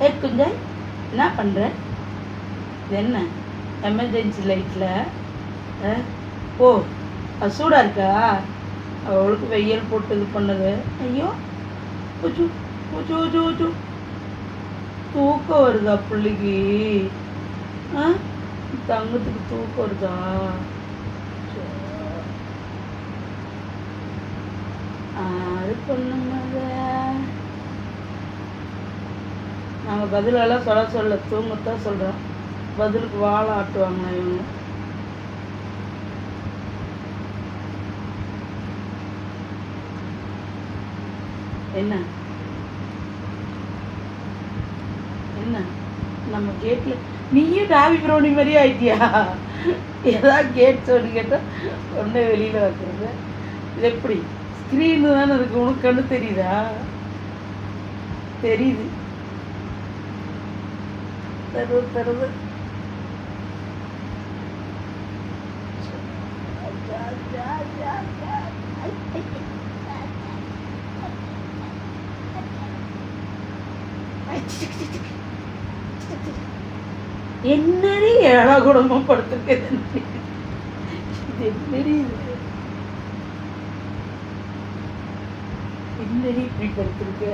ஏ குஞ்சாய், என்ன பண்ணுற? இது என்ன எமர்ஜென்சி லைட்டில்? ஓ, அது சூடாக இருக்கா? அவளுக்கு வெயில் போட்டு இது பண்ணது. ஐயோ, பூச்சு பூச்சு பூச்சு பூச்சு, தூக்கம் வருதா பிள்ளைக்கு? தங்கத்துக்கு தூக்கம் வருதா? அது பண்ணுங்க. நாங்கள் பதிலெல்லாம் சொல்ல தூங்கத்தான் சொல்கிறோம். பதிலுக்கு வாழை ஆட்டுவாங்க இவங்க. என்ன என்ன நம்ம கேட்டில் நீயும் டாபி ப்ரௌனி மாதிரியே ஆயிட்டியா? ஏதாவது கேட் சொல்லி கேட்டால் உடனே வெளியில் வைக்கிறது. இது எப்படி ஸ்க்ரீனு தானே இருக்கு, உனக்கு கண்ணு தெரியுதா? தெரியுது. தருது என்னடி ஏழா குடும்பம் படுத்திருக்கேன். என்னடி இப்படி படுத்திருக்க?